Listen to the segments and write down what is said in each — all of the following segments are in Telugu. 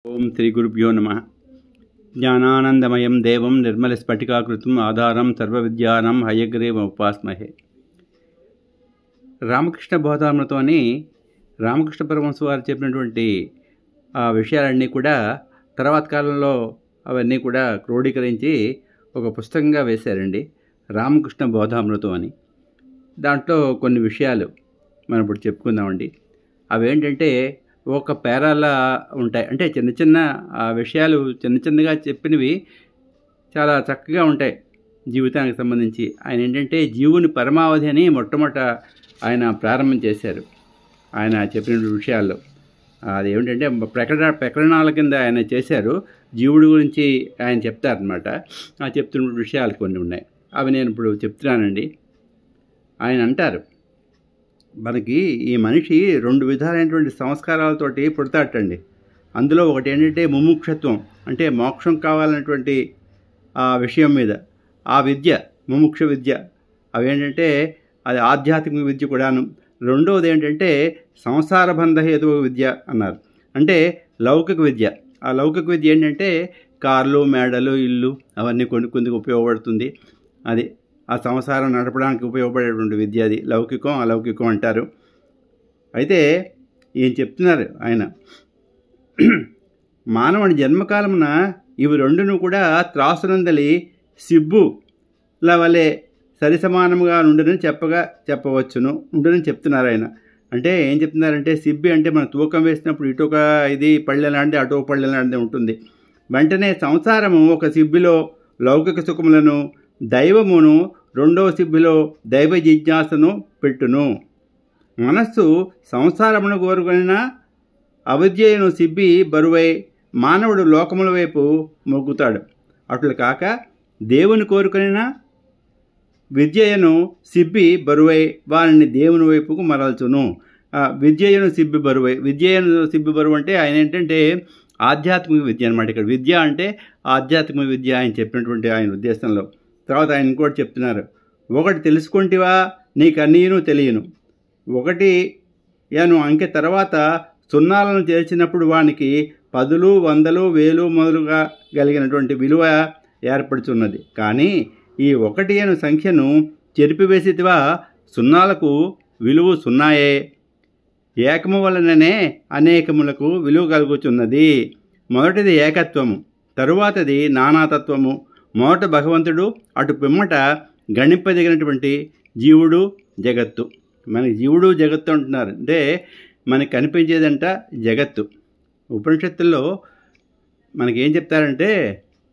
ఓం శ్రీ గురుభ్యో నమ. జ్ఞానానందమయం దేవం నిర్మలస్ఫటికాకృతిం ఆధారం సర్వవిద్యానాం హయగ్రీవం ఉపాస్మహే. రామకృష్ణ బోధామృతం అని రామకృష్ణ పరమహంస వారు చెప్పినటువంటి ఆ విషయాలన్నీ కూడా తర్వాత కాలంలో అవన్నీ కూడా క్రోడీకరించి ఒక పుస్తకంగా వేశారండి, రామకృష్ణ బోధామృతం అని. దాంట్లో కొన్ని విషయాలు మనం ఇప్పుడు చెప్పుకుందామండి. అవేంటంటే ఒక పేరాలా ఉంటాయి, అంటే చిన్న చిన్న విషయాలు చిన్న చిన్నగా చెప్పినవి చాలా చక్కగా ఉంటాయి జీవితానికి సంబంధించి. ఆయన ఏంటంటే జీవుని పరమావధి అని మొట్టమొదట ఆయన ప్రారంభం చేశారు. ఆయన చెప్పిన విషయాల్లో అదేమిటంటే ప్రకరణాల కింద ఆయన చేశారు. జీవుడి గురించి ఆయన చెప్తారనమాట. ఆ చెప్తున్న విషయాలు కొన్ని ఉన్నాయి, అవి నేను ఇప్పుడు చెప్తున్నానండి. ఆయన అంటారు, మనకి ఈ మనిషి రెండు విధాలైనటువంటి సంస్కారాలతోటి పుడతాటండి. అందులో ఒకటి ఏంటంటే ముముక్షత్వం, అంటే మోక్షం కావాలన్నటువంటి ఆ విషయం మీద ఆ విద్య, ముముక్ష విద్య. అవేంటంటే అది ఆధ్యాత్మిక విద్య కూడాను. రెండవది ఏంటంటే సంసార బంధ హేతువ విద్య అన్నారు, అంటే లౌకిక విద్య. ఆ లౌకిక విద్య ఏంటంటే కార్లు, మేడలు, ఇల్లు అవన్నీ కొనుక్కుందుకు ఉపయోగపడుతుంది. అది ఆ సంసారం నడపడానికి ఉపయోగపడేటువంటి విద్య, అది లౌకికం అలౌకికం అంటారు. అయితే ఏం చెప్తున్నారు ఆయన, మానవుని జన్మకాలమున ఇవి రెండును కూడా త్రాసునందలి సిబ్బుల వలె సరిసమానముగా నుండునని చెప్పవచ్చును ఉండునని చెప్తున్నారు ఆయన. అంటే ఏం చెప్తున్నారంటే, సిబ్బి అంటే మనం తూకం వేసినప్పుడు ఇటొక ఇది పళ్ళెలాంటి అటో పళ్ళెలాంటి ఉంటుంది. వెంటనే సంసారము ఒక సిబ్బిలో లౌకిక సుఖములను, దైవమును రెండవ సిబ్బిలో దైవ జిజ్ఞాసను పెట్టును. మనస్సు సంసారమును కోరుకొనిన అవిద్యను సిబ్బి బరువై మానవుడు లోకముల వైపు మొగ్గుతాడు. అట్లు కాక దేవుని కోరుకొనిన విద్యను సిబ్బి బరువై వారిని దేవుని వైపుకు మరల్చును. విద్యను సిబ్బి బరువై, విద్యను సిబ్బి బరువు అంటే ఆయన ఏంటంటే ఆధ్యాత్మిక విద్య అనమాట. ఇక్కడ విద్య అంటే ఆధ్యాత్మిక విద్య ఆయన చెప్పినటువంటి ఆయన ఉద్దేశంలో. తర్వాత ఆయన ఇంకోటి చెప్తున్నారు, ఒకటి తెలుసుకుంటేవా నీకు అన్నీను తెలియను, ఒకటి యాను అంకె తర్వాత సున్నాలను చేర్చినప్పుడు వానికి పదులు, వందలు, వేలు మొదలుగా కలిగినటువంటి విలువ ఏర్పడుతున్నది. కానీ ఈ ఒకటి అను సంఖ్యను చెరిపివేసితివా సున్నాలకు విలువ సున్నాయే. ఏకము వలననే అనేకములకు విలువ కలుగుతున్నది. మొదటిది ఏకత్వము, తరువాతది నానాతత్వము. మొదట భగవంతుడు, అటు పిమ్మట గణింపదగినటువంటి జీవుడు, జగత్తు. మనకి జీవుడు జగత్తు అంటున్నారు, అంటే మనకి కనిపించేదంట జగత్తు. ఉపనిషత్తుల్లో మనకేం చెప్తారంటే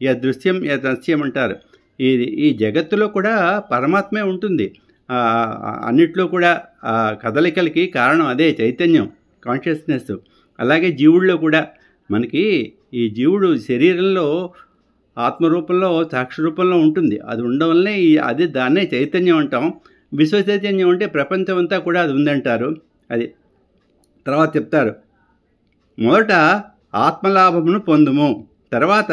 యదృశ్యం యదృశ్యం అంటారు. ఈ జగత్తులో కూడా పరమాత్మే ఉంటుంది. అన్నిట్లో కూడా కదలికలకి కారణం అదే చైతన్యం, కాన్షియస్నెస్. అలాగే జీవుల్లో కూడా మనకి ఈ జీవుడు శరీరంలో ఆత్మరూపంలో సాక్షి రూపంలో ఉంటుంది. అది ఉండడం వల్లనే అది దాన్నే చైతన్యం అంటాం. విశ్వ చైతన్యం అంటే ప్రపంచం అంతా కూడా అది ఉందంటారు. అది తర్వాత చెప్తారు, మొదట ఆత్మలాభమును పొందుము, తర్వాత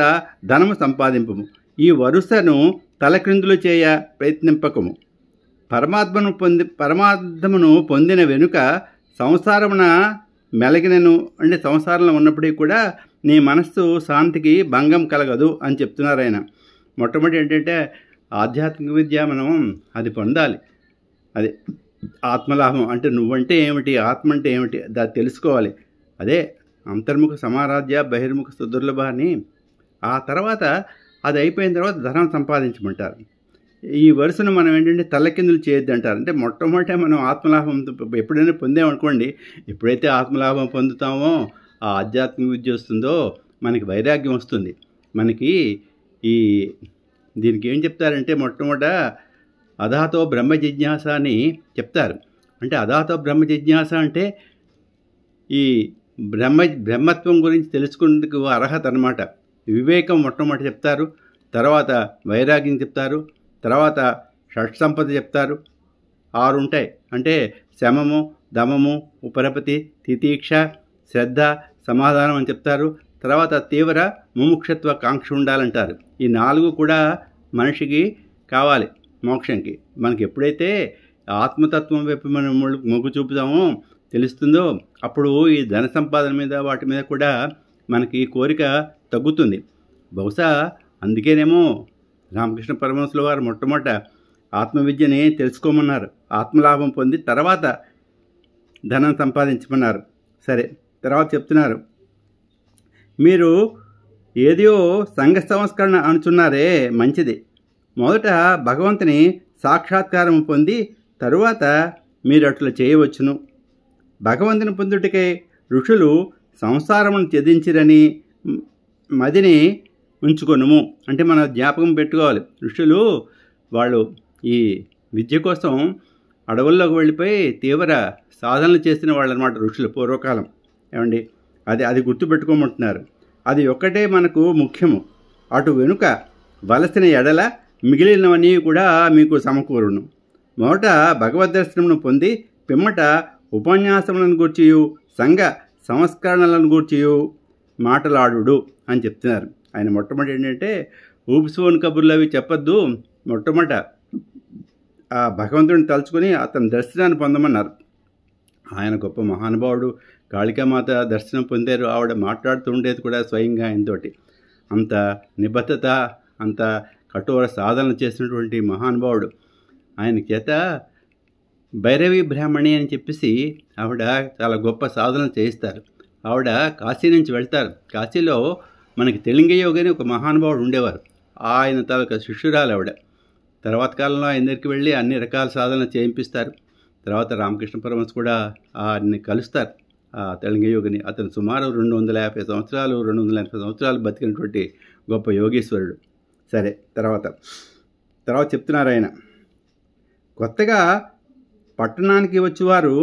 ధనము సంపాదింపుము. ఈ వరుసను తలక్రిందులు చేయ ప్రయత్నింపకము. పరమార్థమును పొందిన వెనుక సంసారమున మెలగినను, అంటే సంసారంలో ఉన్నప్పటికీ కూడా నీ మనస్సు శాంతికి భంగం కలగదు అని చెప్తున్నారు ఆయన. మొట్టమొదటి ఏంటంటే ఆధ్యాత్మిక విద్య మనం అది పొందాలి. అదే ఆత్మలాభం అంటే నువ్వంటే ఏమిటి, ఆత్మ అంటే ఏమిటి, దాన్ని తెలుసుకోవాలి. అదే అంతర్ముఖ సమారాధ్య బహిర్ముఖ సుదుర్లభ అని. ఆ తర్వాత అది అయిపోయిన తర్వాత ధనం సంపాదించమంటారు. ఈ వరుసను మనం ఏంటంటే తల్లకిందులు చేయొద్దు అంటారు. అంటే మొట్టమొదట మనం ఆత్మలాభం ఎప్పుడైనా పొందామనుకోండి, ఎప్పుడైతే ఆత్మలాభం పొందుతామో ఆ ఆధ్యాత్మిక విద్య వస్తుందో మనకి వైరాగ్యం వస్తుంది. మనకి దీనికి ఏం చెప్తారంటే మొట్టమొదట అధాతో బ్రహ్మ జిజ్ఞాస అని చెప్తారు. అంటే అధాతో బ్రహ్మ జిజ్ఞాస అంటే ఈ బ్రహ్మత్వం గురించి తెలుసుకునేందుకు అర్హత అన్నమాట. వివేకం మొట్టమొదటి చెప్తారు, తర్వాత వైరాగ్యం చెప్తారు, తర్వాత షట్సంపద చెప్తారు. 6 ఉంటాయి, అంటే శమము, దమము, ఉపరపతి, తితీక్ష, శ్రద్ధ, సమాధానం అని చెప్తారు. తర్వాత తీవ్ర ముముక్షత్వ కాంక్ష ఉండాలంటారు. ఈ 4 కూడా మనిషికి కావాలి మోక్షంకి. మనకి ఎప్పుడైతే ఆత్మతత్వం వైపు మనం మొగ్గు చూపుతామో తెలుస్తుందో అప్పుడు ఈ ధన సంపాదన మీద వాటి మీద కూడా మనకి కోరిక తగ్గుతుంది. బహుశా అందుకేనేమో రామకృష్ణ పరమహంసుల వారు మొట్టమొదట ఆత్మవిద్యని తెలుసుకోమన్నారు, ఆత్మలాభం పొంది తర్వాత ధనం సంపాదించమన్నారు. సరే, తర్వాత చెప్తున్నారు, మీరు ఏదో సంఘ సంస్కరణ అనుచున్నారే, మంచిది. మొదట భగవంతుని సాక్షాత్కారం పొంది తరువాత మీరు అట్లా చేయవచ్చును. భగవంతుని పొందుటకై ఋషులు సంసారమును త్యజించిరని మదిని ఉంచుకొనుము. అంటే మన జ్ఞాపకం పెట్టుకోవాలి, ఋషులు వాళ్ళు ఈ విద్య కోసం అడవుల్లోకి వెళ్ళిపోయి తీవ్ర సాధనలు చేసిన వాళ్ళు అనమాట ఋషులు పూర్వకాలం. ఏమండి, అది గుర్తుపెట్టుకోమంటున్నారు. అది ఒక్కటే మనకు ముఖ్యము. అటు వెనుక వలసిన ఎడల మిగిలినవన్నీ కూడా మీకు సమకూరును. మొదట భగవద్ దర్శనమును పొంది పిమ్మట ఉపన్యాసములను గూర్చియు సంఘ సంస్కరణలను గూర్చియు మాటలాడు అని చెప్తున్నారు. ఆయన మొట్టమొదటి ఏంటంటే ఊపిసోని కబుర్లు అవి చెప్పొద్దు, మొట్టమొదట ఆ భగవంతుడిని తలుచుకొని అతని దర్శనాన్ని పొందమన్నారు. ఆయన గొప్ప మహానుభావుడు, కాళికామాత దర్శనం పొందారు. ఆవిడ మాట్లాడుతూ ఉండేది కూడా స్వయంగా ఆయనతోటి. అంత నిబద్ధత, అంత కఠోర సాధన చేసినటువంటి మహానుభావుడు. ఆయన చేత భైరవి బ్రాహ్మణి అని చెప్పేసి ఆవిడ చాలా గొప్ప సాధనలు చేయిస్తారు. ఆవిడ కాశీ నుంచి వెళ్తారు. కాశీలో మనకి తెలింగయోగి అని ఒక మహానుభావుడు ఉండేవారు. ఆయన తాలూకా శిష్యురాలు ఆవిడ. తర్వాత కాలంలో ఆయన దగ్గరికి వెళ్ళి అన్ని రకాల సాధనలు చేయింపిస్తారు. తర్వాత రామకృష్ణ పరమహంస కూడా ఆయన్ని కలుస్తారు, ఆ తెలింగయోగిని. అతను సుమారు 250 సంవత్సరాలు బతికినటువంటి గొప్ప యోగీశ్వరుడు. సరే, తర్వాత చెప్తున్నారు ఆయన, కొత్తగా పట్టణానికి వచ్చేవారు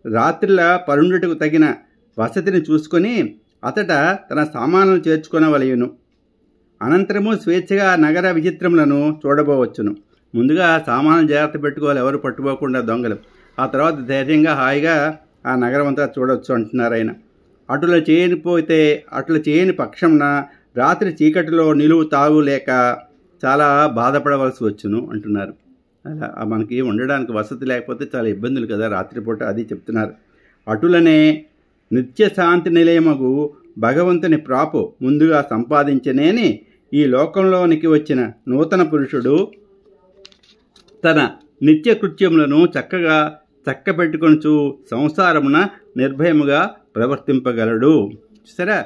రాత్రిల పరుండుటకు తగిన వసతిని చూసుకొని అతట తన సామాన్లను చేర్చుకొనవలయును. అనంతరము స్వేచ్ఛగా నగర విచిత్రములను చూడబోవచ్చును. ముందుగా సామాన్లు జాగ్రత్త పెట్టుకోవాలి, ఎవరు పట్టుకోకుండా దొంగలు. ఆ తర్వాత ధైర్యంగా హాయిగా ఆ నగరం అంతా చూడవచ్చు అంటున్నారు ఆయన. అటులో చేయని పక్షంన రాత్రి చీకటిలో నిలువు తాగు లేక చాలా బాధపడవలసి వచ్చును అంటున్నారు. అలా మనకి ఉండడానికి వసతి లేకపోతే చాలా ఇబ్బందులు కదా రాత్రిపూట, అది చెప్తున్నారు. అటులనే నిత్య శాంతి నిలయమగు భగవంతుని ప్రాపు ముందుగా సంపాదించనేని ఈ లోకంలోనికి వచ్చిన నూతన పురుషుడు తన నిత్య కృత్యములను చక్కబెట్టుకొనుచు సంసారమున నిర్భయముగా ప్రవర్తింపగలడు. సరే,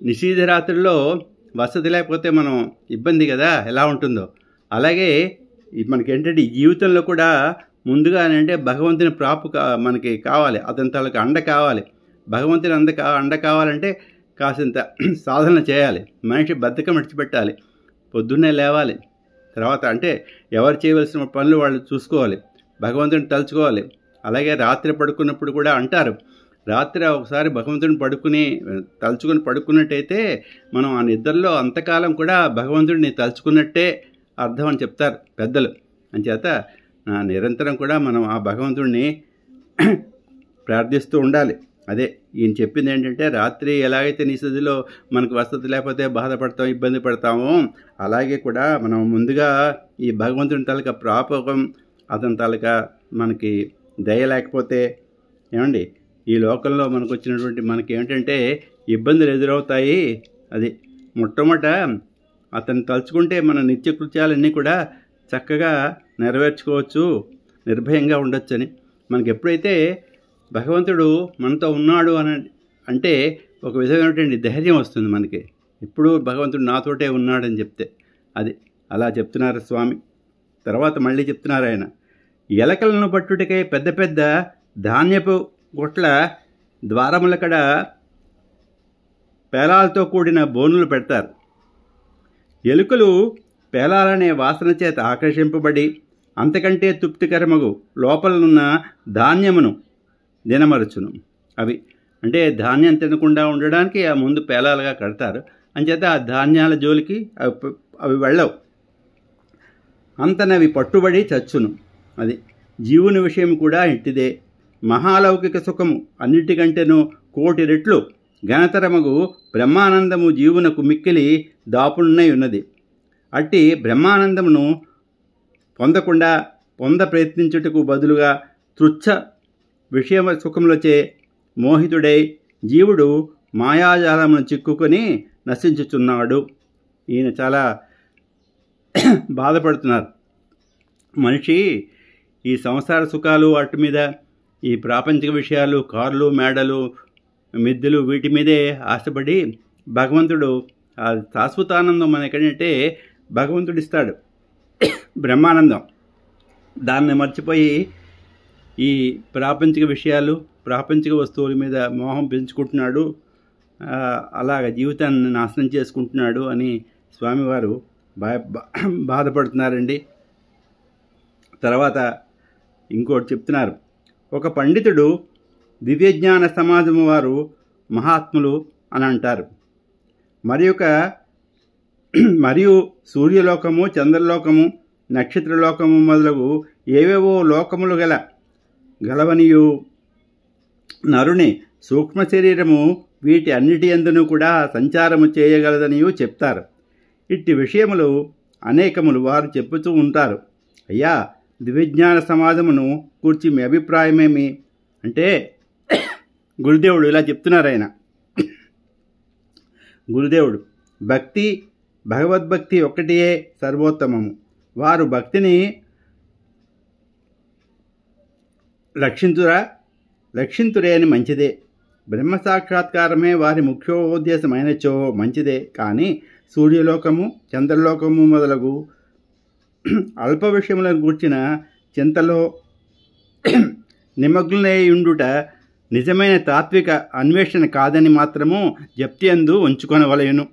నిషీధరాత్రుల్లో వసతి లేకపోతే మనం ఇబ్బంది కదా, ఎలా ఉంటుందో అలాగే మనకేంటంటే ఈ జీవితంలో కూడా ముందుగా అంటే భగవంతుని ప్రాపు మనకి కావాలి, అతని తాలూకు అండ కావాలి. భగవంతుని అండ కావాలంటే కాసింత సాధన చేయాలి. మనిషి బద్ధకం విడిచిపెట్టాలి, పొద్దున్నే లేవాలి. తర్వాత అంటే ఎవరు చేయవలసిన పనులు వాళ్ళు చూసుకోవాలి, భగవంతుని తలుచుకోవాలి. అలాగే రాత్రి పడుకున్నప్పుడు కూడా అంటారు, రాత్రి ఒకసారి భగవంతుని తలుచుకొని పడుకున్నట్టయితే మనం ఆ నిద్రలో అంతకాలం కూడా భగవంతుడిని తలుచుకున్నట్టే అర్థం అని చెప్తారు పెద్దలు. అంచేత నిరంతరం కూడా మనం ఆ భగవంతుడిని ప్రార్థిస్తూ ఉండాలి. అదే ఈయన చెప్పింది ఏంటంటే, రాత్రి ఎలాగైతే నిషిదిలో మనకు వసతి లేకపోతే బాధపడతాం, ఇబ్బంది పడతామో, అలాగే కూడా మనం ముందుగా ఈ భగవంతుని తాలూకా ప్రాపకం, అతని తాలూకా మనకి దయ లేకపోతే ఏమండి ఈ లోకంలో మనకు వచ్చినటువంటి మనకి ఏంటంటే ఇబ్బందులు ఎదురవుతాయి. అది మొట్టమొదట అతన్ని తలుచుకుంటే మన నిత్యకృత్యాలన్నీ కూడా చక్కగా నెరవేర్చుకోవచ్చు, నిర్భయంగా ఉండొచ్చని. మనకి ఎప్పుడైతే భగవంతుడు మనతో ఉన్నాడు అంటే ఒక విధమైనటువంటి ధైర్యం వస్తుంది మనకి. ఇప్పుడు భగవంతుడు నాతోటే ఉన్నాడని చెప్తే అది అలా చెప్తున్నారు స్వామి. తర్వాత మళ్ళీ చెప్తున్నారు ఆయన, ఎలకలను పట్టుటకై పెద్ద పెద్ద ధాన్యపు గుట్ల ద్వారముల కడ పేలాలతో కూడిన బోనులు పెడతారు. ఎలుకలు పేలాలనే వాసన చేత ఆకర్షింపబడి అంతకంటే తృప్తికరమగు లోపలనున్న ధాన్యమును దినమరచును. అవి అంటే ధాన్యం తినకుండా ఉండడానికి ఆ ముందు పేలాలుగా కడతారు. అంచేత ఆ ధాన్యాల జోలికి అవి వెళ్ళవు, అంతనవి పట్టుబడి చచ్చును. అది జీవుని విషయం కూడా ఇంటిదే. మహాలౌకిక సుఖము అన్నిటికంటేనూ 1,000,000 రెట్లు ఘనతరమగు బ్రహ్మానందము జీవునకు మిక్కిలి దాపునై ఉన్నది. అట్టి బ్రహ్మానందమును పొంద ప్రయత్నించుటకు బదులుగా తుచ్చ విషయ సుఖములచే మోహితుడై జీవుడు మాయాజాలమును చిక్కుకొని నశించుచున్నాడు. ఈయన చాలా బాధపడుతున్నారు. మనిషి ఈ సంసార సుఖాలు వాటి మీద, ఈ ప్రాపంచిక విషయాలు, కార్లు, మేడలు, మిద్దెలు, వీటి మీదే ఆశపడి భగవంతుడు ఆ శాశ్వతానందం మనకేంటంటే భగవంతుడు ఇస్తాడు, బ్రహ్మానందం. దాన్ని మర్చిపోయి ఈ ప్రాపంచిక విషయాలు, ప్రాపంచిక వస్తువుల మీద మోహం పెంచుకుంటున్నాడు, అలాగ జీవితాన్ని నాశనం చేసుకుంటున్నాడు అని స్వామివారు బాధపడుతున్నారండి. తర్వాత ఇంకోటి చెప్తున్నారు. ఒక పండితుడు దివ్యజ్ఞాన సమాజము వారు మహాత్ములు అని అంటారు. మరియు సూర్యలోకము, చంద్రలోకము, నక్షత్రలోకము మొదలగు ఏవేవో లోకములు గలవనియు నరుని సూక్ష్మ శరీరము వీటి అన్నిటి యందును కూడా సంచారము చేయగలదనియు చెప్తారు. ఇట్టి విషయములు అనేకములు వారు చెప్పుతూ ఉంటారు. అయ్యా, దివ్యజ్ఞాన సమాజమును కూర్చి మీ అభిప్రాయమేమి అంటే గురుదేవుడు ఇలా చెప్తున్నారు. ఆయన గురుదేవుడు, భగవద్భక్తి ఒక్కటియే సర్వోత్తమము. వారు భక్తిని లక్షింతురే అని మంచిదే. బ్రహ్మ సాక్షాత్కారమే వారి ముఖ్యోద్దేశమైనచో మంచిదే. కానీ సూర్యలోకము, చంద్రలోకము మొదలగు అల్ప విషయములను గూర్చిన చింతలో నిమగ్నులైయుండుట నిజమైన తాత్విక అన్వేషణ కాదని మాత్రము జప్తియందు ఉంచుకొనవలెను.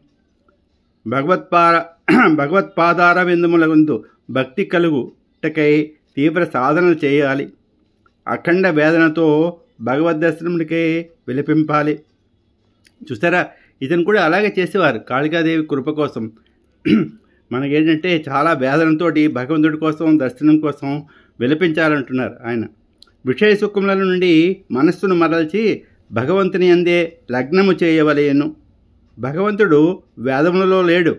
భగవత్పాదార విందుములందు భక్తి కలుగుటకై తీవ్ర సాధనలు చేయాలి. అఖండ వేదనతో భగవద్దర్శనముడికై విలపింపాలి. చూస్తారా, ఇతను కూడా అలాగే చేసేవారు. కాళికాదేవి కృప కోసం మనకేంటంటే చాలా వేదనతో భగవంతుడి కోసం, దర్శనం కోసం విలపించాలంటున్నారు ఆయన. విషయ సుఖముల నుండి మనస్సును మరల్చి భగవంతుని అందే లగ్నము చేయవలెను. భగవంతుడు వేదములలో లేడు,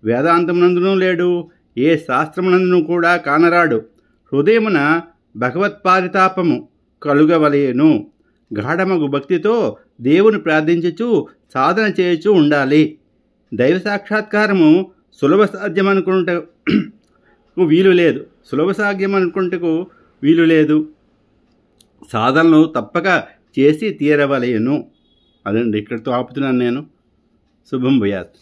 వేదాంతమునందునూ లేడు, ఏ శాస్త్రమునందును కూడా కానరాడు. హృదయమున భగవత్పారితాపము కలుగవలెను. గాఢమగు భక్తితో దేవుని ప్రార్థించుచు సాధన చేయుచు ఉండాలి. దైవ సాక్షాత్కారము సులభ సాధ్యమనుకుంటకు వీలు లేదు. సాధనలు తప్పక చేసి తీరవలెను. అదండి, ఇక్కడితో ఆపుతున్నాను నేను. శుభం భూయాత్.